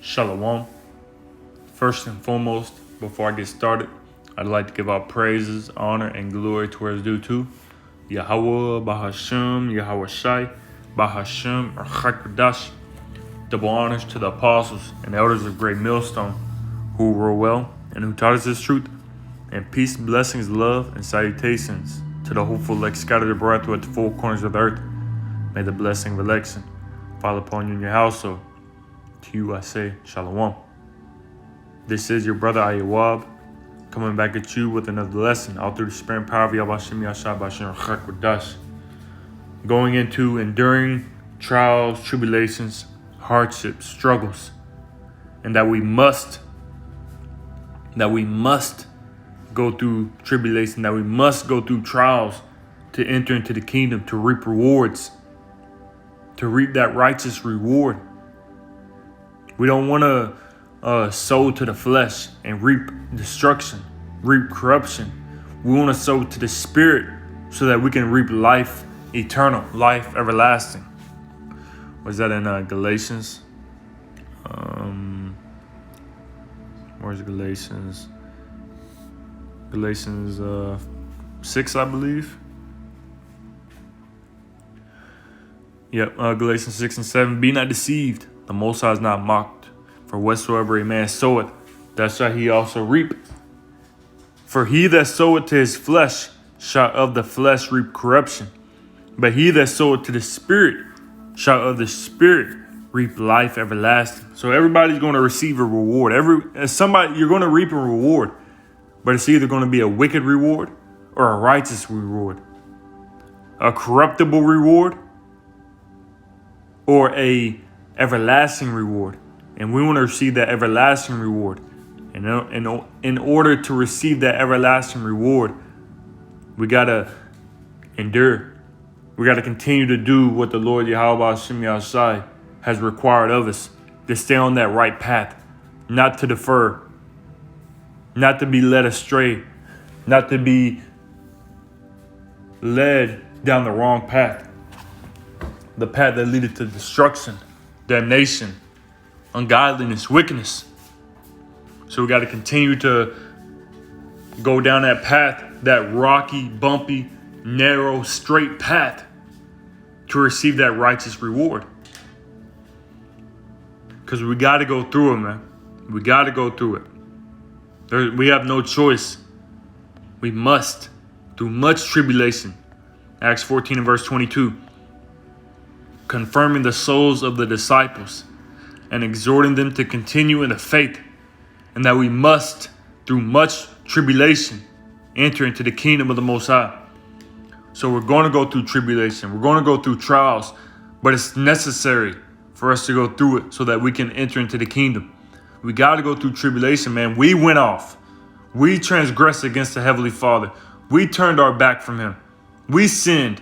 Shalom. First and foremost, before I get started, I'd like to give our praises, honor, and glory to where it's due to Yahweh, Bahashem, Yahweh Shai, Bahashem, Rachakadash. Double honors to the apostles and elders of Great Millstone who were well and who taught us this truth. And peace, blessings, love, and salutations to the hopeful elect scattered abroad throughout the four corners of the earth. May the blessing of election fall upon you and your household. To you I say, Shalom. This is your brother Ayawab, coming back at you with another lesson, all through the spirit and power of Yahweh Yashai Bashem Rachakadash. Going into enduring trials, tribulations, hardships, struggles, and that we must go through tribulation, that we must go through trials to enter into the kingdom, to reap rewards, to reap that righteous reward. We don't want to sow to the flesh and reap destruction, reap corruption. We want to sow to the spirit so that we can reap life eternal, life everlasting. Was that in Galatians? Where's Galatians? Galatians 6, I believe. Yep, Galatians 6 and 7. Be not deceived, the Most High is not mocked. For whatsoever a man soweth, that shall he also reap. For he that soweth to his flesh shall of the flesh reap corruption. But he that soweth to the Spirit shall of the Spirit reap life everlasting. So everybody's going to receive a reward. You're going to reap a reward. But it's either going to be a wicked reward or a righteous reward. A corruptible reward or a everlasting reward. And we want to receive that everlasting reward. And in order to receive that everlasting reward, we got to endure. We got to continue to do what the Lord Yahweh Shai has required of us, to stay on that right path, not to defer, not to be led astray, not to be led down the wrong path, the path that leadeth to destruction, damnation, ungodliness, wickedness. So we got to continue to go down that path, that rocky, bumpy, narrow, straight path, to receive that righteous reward. Because we got to go through it, man. We got to go through it. We have no choice. We must, through much tribulation. Acts 14 and verse 22. Confirming the souls of the disciples and exhorting them to continue in the faith, and that we must, through much tribulation, enter into the kingdom of the Most High. So we're going to go through tribulation. We're going to go through trials, but it's necessary for us to go through it so that we can enter into the kingdom. We got to go through tribulation, man. We went off. We transgressed against the Heavenly Father. We turned our back from Him. We sinned.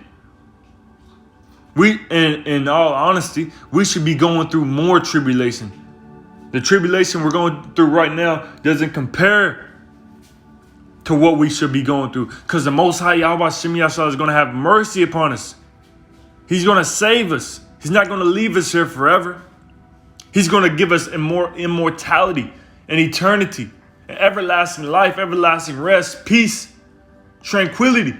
In all honesty, we should be going through more tribulation. The tribulation we're going through right now doesn't compare to what we should be going through, because the Most High Yahweh Shem Yashai is going to have mercy upon us. He's going to save us. He's not going to leave us here forever. He's going to give us immortality and eternity, and everlasting life, everlasting rest, peace, tranquility.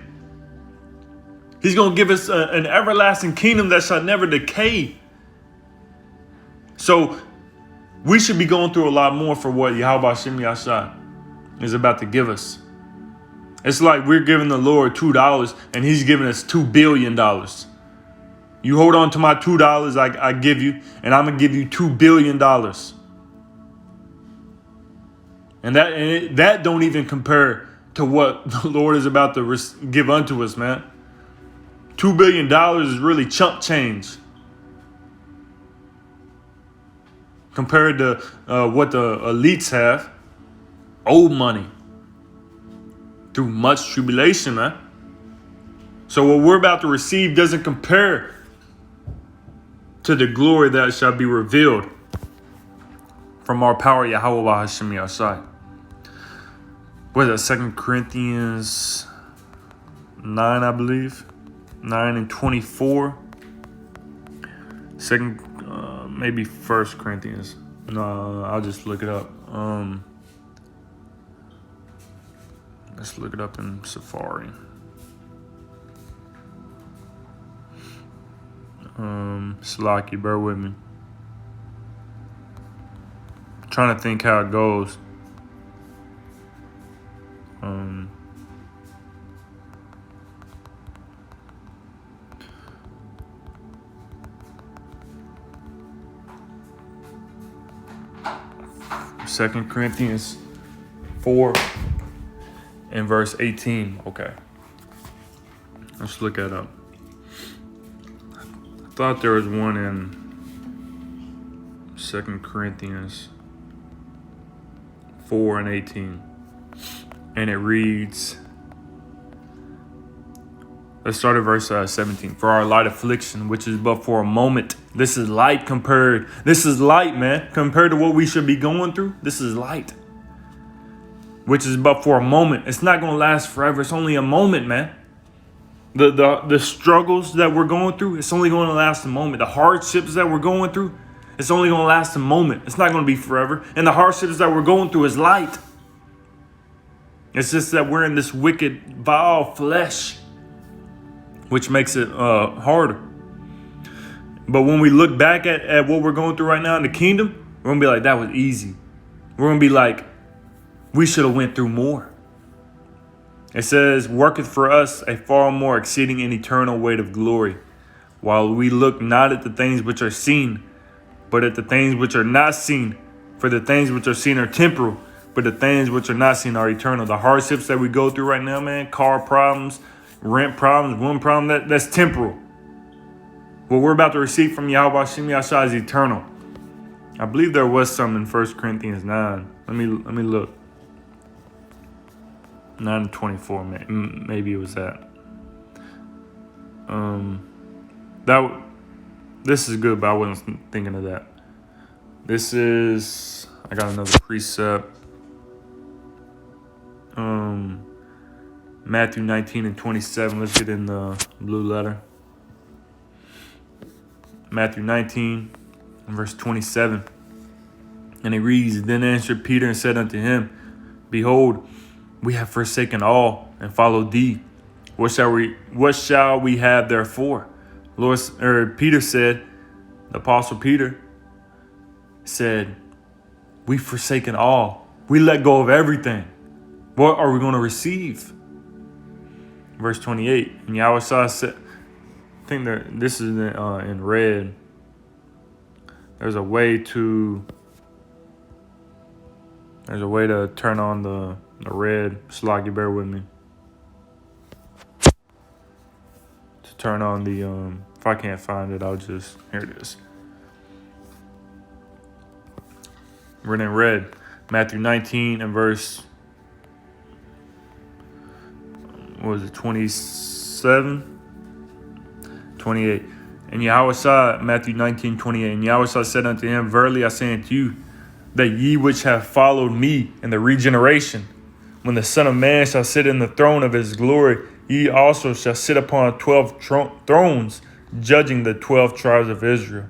He's going to give us an everlasting kingdom that shall never decay. So we should be going through a lot more for what Yahweh Shem Yashai is about to give us. It's like we're giving the Lord $2 and He's giving us $2 billion. You hold on to my $2 I give you, and I'm going to give you $2 billion. And that don't even compare to what the Lord is about to give unto us, man. $2 billion is really chump change compared to what the elites have. Old money. Through much tribulation, man. So what we're about to receive doesn't compare to the glory that shall be revealed from our power, Yahweh Hashem Yashai. What is that, 2 Corinthians 9, I believe? 9 and 24. Maybe 1 Corinthians. No, I'll just look it up. Let's look it up in Safari. Slocky, bear with me. Trying to think how it goes. 2 Corinthians 4 and verse 18. Okay. Let's look that up. I thought there was one in 2 Corinthians 4 and 18. And it reads, let's start at verse 17. For our light affliction, which is but for a moment. This is light, man. Compared to what we should be going through. This is light. Which is but for a moment. It's not going to last forever. It's only a moment, man. The struggles that we're going through, it's only going to last a moment. The hardships that we're going through, it's only going to last a moment. It's not going to be forever. And the hardships that we're going through is light. It's just that we're in this wicked, vile flesh, which makes it harder. But when we look back at what we're going through right now in the kingdom, we're going to be like, that was easy. We're going to be like, we should have went through more. It says, worketh for us a far more exceeding and eternal weight of glory, while we look not at the things which are seen, but at the things which are not seen. For the things which are seen are temporal, but the things which are not seen are eternal. The hardships that we go through right now, man, car problems, rent problems, one problem, that's temporal. What we're about to receive from Yahweh Shem Yahshua is eternal. I believe there was some in 1 Corinthians 9. Let me look. 9:24, maybe it was that. This is good, but I wasn't thinking of that. This is, I got another precept. Matthew 19 and 27. Let's get in the blue letter. Matthew 19 and verse 27. And it reads, Then answered Peter and said unto him, Behold, we have forsaken all and followed thee. What shall we have therefore? Peter said, the apostle Peter said, we've forsaken all. We let go of everything. What are we going to receive? Verse 28. And Yahweh said, I think that this is in red. There's a way to turn on the red. Sloggy, bear with me. To turn on the if I can't find it, I'll just, here it is. Written in red. Matthew 19 and verse, what was it, 27? 28. And Yahweh saw, Matthew 19, 28. And Yahweh said unto him, Verily I say unto you, that ye which have followed me in the regeneration, when the Son of Man shall sit in the throne of his glory, ye also shall sit upon 12 thrones, judging the 12 tribes of Israel.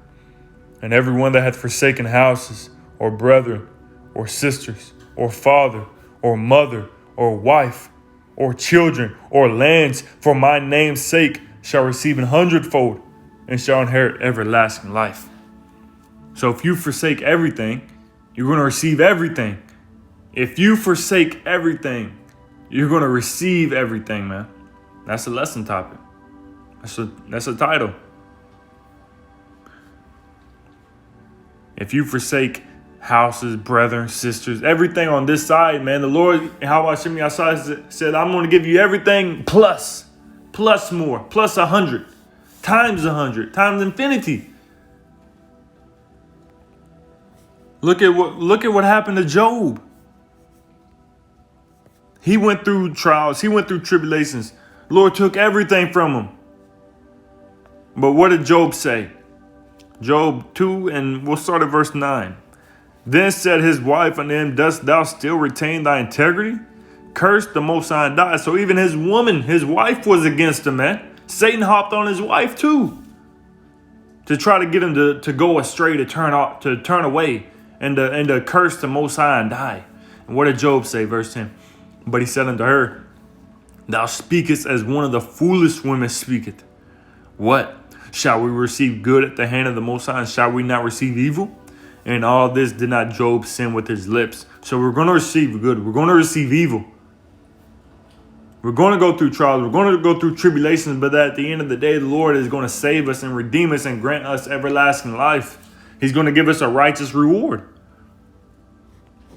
And every one that hath forsaken houses, or brethren, or sisters, or father, or mother, or wife, or children, or lands, for my name's sake, shall receive 100-fold, and shall inherit everlasting life. So if you forsake everything, you're going to receive everything. If you forsake everything, you're going to receive everything, man. That's a lesson topic. That's a title. If you forsake houses, brethren, sisters, everything on this side, man, the Lord, Yahweh Shem Yahshua said, I'm going to give you everything plus more, plus 100, times 100, times infinity. Look at what happened to Job. He went through trials. He went through tribulations. Lord took everything from him. But what did Job say? Job 2, and we'll start at verse 9. Then said his wife unto him, Dost thou still retain thy integrity? Curse the Most High and die. So even his wife was against him, man. Satan hopped on his wife too, to try to get him to go astray, to turn away. and to curse the Most High and die. And what did Job say? Verse 10. But he said unto her, thou speakest as one of the foolish women speaketh. What? Shall we receive good at the hand of the Most High, and shall we not receive evil? And all this did not Job sin with his lips. So we're going to receive good. We're going to receive evil. We're going to go through trials. We're going to go through tribulations. But at the end of the day, the Lord is going to save us and redeem us and grant us everlasting life. He's going to give us a righteous reward.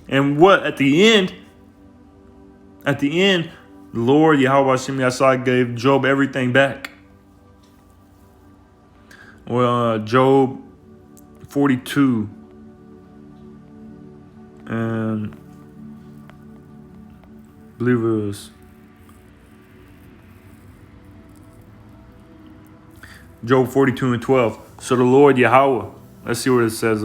And what? At the end, the Lord Yahweh Hashem Yasai gave Job everything back. Well, Job 42 and I believe it was Job 42 and 12. So the Lord Yahweh, let's see what it says.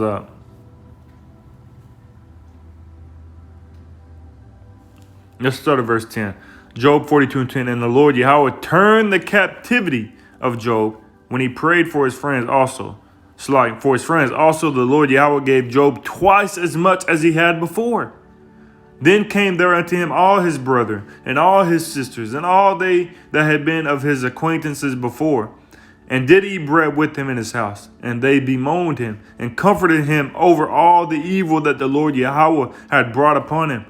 Let's start at verse 10. Job 42 and 10. And the Lord Yahweh turned the captivity of Job when he prayed for his friends also. So like for his friends also, the Lord Yahweh gave Job twice as much as he had before. Then came there unto him all his brethren and all his sisters and all they that had been of his acquaintances before, and did eat bread with him in his house. And they bemoaned him and comforted him over all the evil that the Lord Yahweh had brought upon him.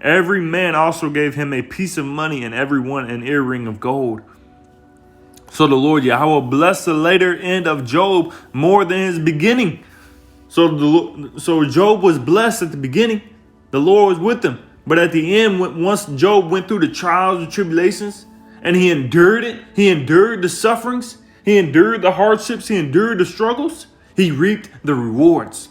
Every man also gave him a piece of money, and every one an earring of gold. So the Lord Yahweh blessed the later end of Job more than his beginning. So Job was blessed at the beginning. The Lord was with him. But at the end, once Job went through the trials and tribulations, and he endured it, he endured the sufferings, he endured the hardships, he endured the struggles, he reaped the rewards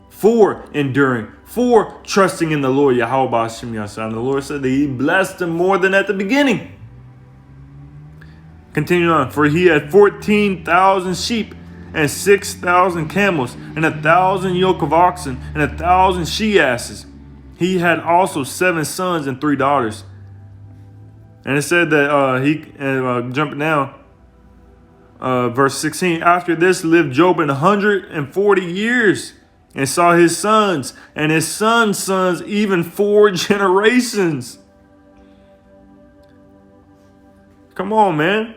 for enduring, for trusting in the Lord Yahweh Hashem Yasai. The Lord said that he blessed him more than at the beginning. Continue on. For he had 14,000 sheep and 6,000 camels and 1,000 yoke of oxen and 1,000 she-asses. He had also 7 sons and 3 daughters. And it said that jumping down, verse 16. After this lived Job 140 years and saw his sons and his sons' sons, even 4 generations. Come on, man.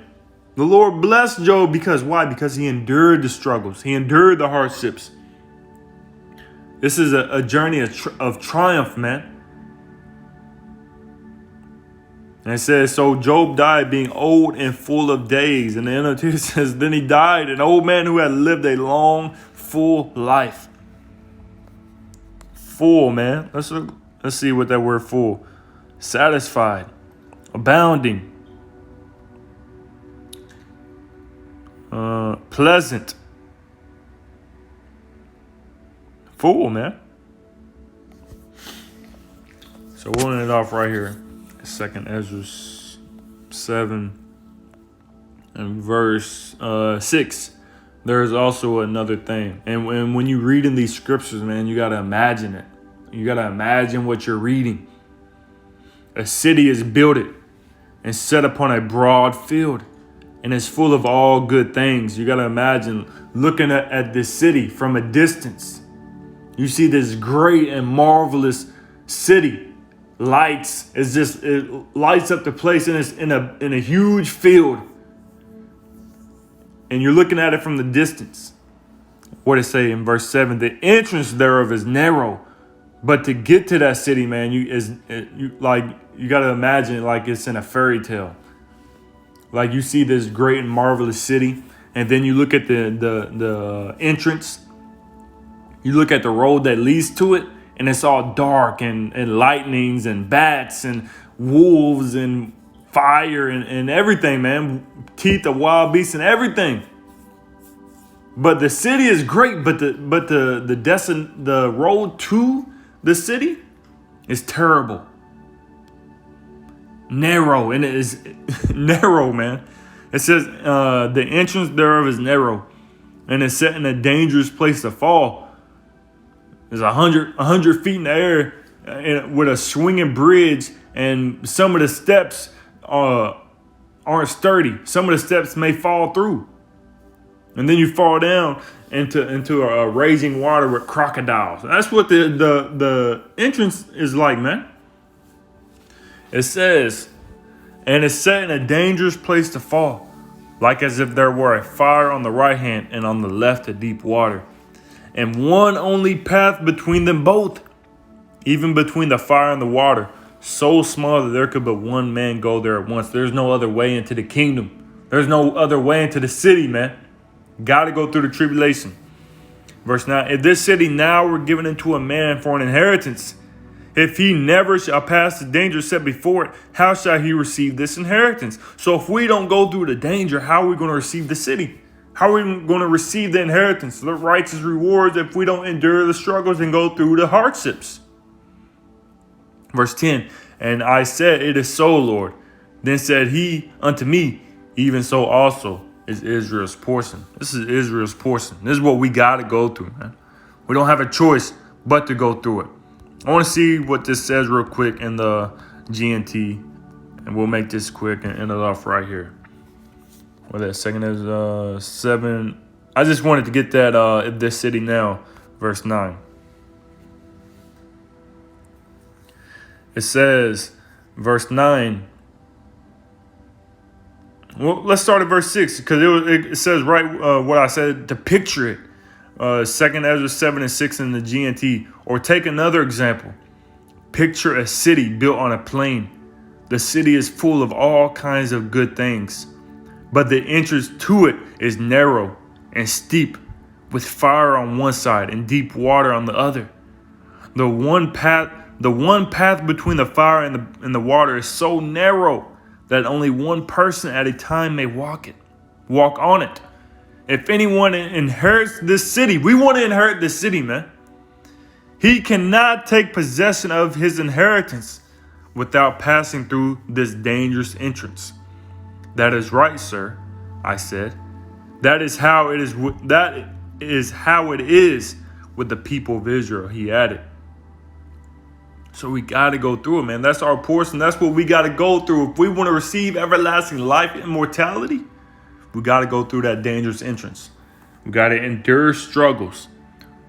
The Lord blessed Job because why? Because he endured the struggles. He endured the hardships. This is a journey of triumph, man. And it says, so Job died being old and full of days. And the NLT says, then he died, an old man who had lived a long, full life. Full, man. Let's see what that word full. Satisfied. Abounding. Pleasant. Full, man. So we'll end it off right here. 2nd Ezra 7 and verse 6. There's also another thing. And when you read in these scriptures, man, you got to imagine it. You got to imagine what you're reading. A city is builded and set upon a broad field, and it's full of all good things. You got to imagine looking at this city from a distance. You see this great and marvelous city. It lights up the place, and it's in a huge field. And you're looking at it from the distance. What it say in verse 7? The entrance thereof is narrow, but to get to that city, man, you got to imagine it like it's in a fairy tale. Like you see this great and marvelous city, and then you look at the entrance. You look at the road that leads to it, and it's all dark and lightnings and bats and wolves and fire and everything, man. Teeth of wild beasts and everything. But the city is great, but the road to the city is terrible. Narrow, and it is narrow, man. It says the entrance thereof is narrow, and it's set in a dangerous place to fall. There's 100 feet in the air with a swinging bridge, and some of the steps aren't sturdy. Some of the steps may fall through, and then you fall down, into a raging water with crocodiles. That's what the entrance is like, man. It says, and it's set in a dangerous place to fall, like as if there were a fire on the right hand and on the left a deep water, and one only path between them both, even between the fire and the water, so small that there could but one man go there at once. There's no other way into the kingdom. There's no other way into the city, man. Got to go through the tribulation. Verse 9, if this city now were given into a man for an inheritance, if he never shall pass the danger set before it, how shall he receive this inheritance? So if we don't go through the danger, how are we going to receive the city? How are we going to receive the inheritance, the righteous rewards, if we don't endure the struggles and go through the hardships? Verse 10, and I said, it is so, Lord. Then said he unto me, even so also is Israel's portion. This is Israel's portion. This is what we got to go through, man. We don't have a choice but to go through it. I want to see what this says real quick in the GNT, and we'll make this quick and end it off right here. What that second is 7. I just wanted to get that this city now, verse 9. It says, verse 9. Well, let's start at verse 6 because it says right what I said to picture it. 2nd Ezra 7 and 6 in the GNT. Or take another example. Picture a city built on a plain. The city is full of all kinds of good things, but the entrance to it is narrow and steep, with fire on one side and deep water on the other. The one path between the fire and the water is so narrow that only one person at a time may walk on it. If anyone inherits this city, we want to inherit this city, man. He cannot take possession of his inheritance without passing through this dangerous entrance. That is right, sir, I said. That is how it is with the people of Israel, he added. So we got to go through it, man. That's our portion. That's what we got to go through. If we want to receive everlasting life, immortality, we got to go through that dangerous entrance. We got to endure struggles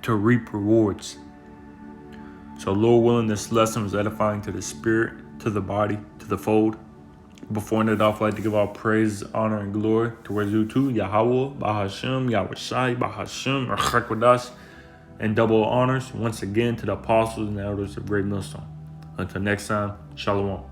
to reap rewards. So Lord willing, this lesson was edifying to the spirit, to the body, to the fold. Before ending it off, I'd like to give all praise, honor, and glory to Rezutu, Yahweh, Bahashim, Yahweh Shai, Bahashim, Rachakwadash, and double honors once again to the apostles and elders of Great Millstone. Until next time, Shalom.